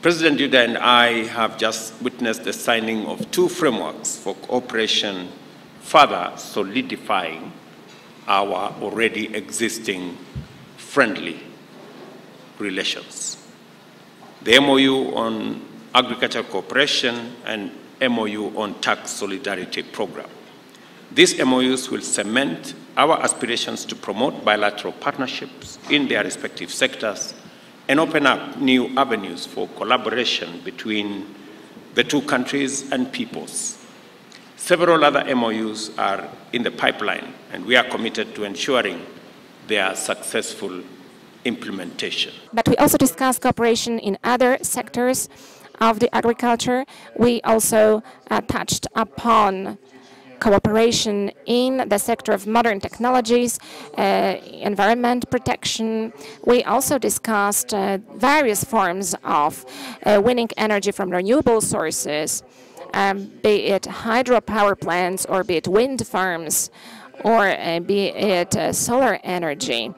President Ruto and I have just witnessed the signing of 2 frameworks for cooperation, further solidifying our already existing friendly relations. The MOU on agricultural cooperation and MOU on tax solidarity program. These MOUs will cement our aspirations to promote bilateral partnerships in their respective sectors and open up new avenues for collaboration between the 2 countries and peoples. Several other MOUs are in the pipeline, and we are committed to ensuring their successful implementation. But we also discussed cooperation in other sectors of the agriculture. We also touched upon cooperation in the sector of modern technologies, environment protection. We also discussed various forms of winning energy from renewable sources, be it hydropower plants or be it wind farms or be it solar energy.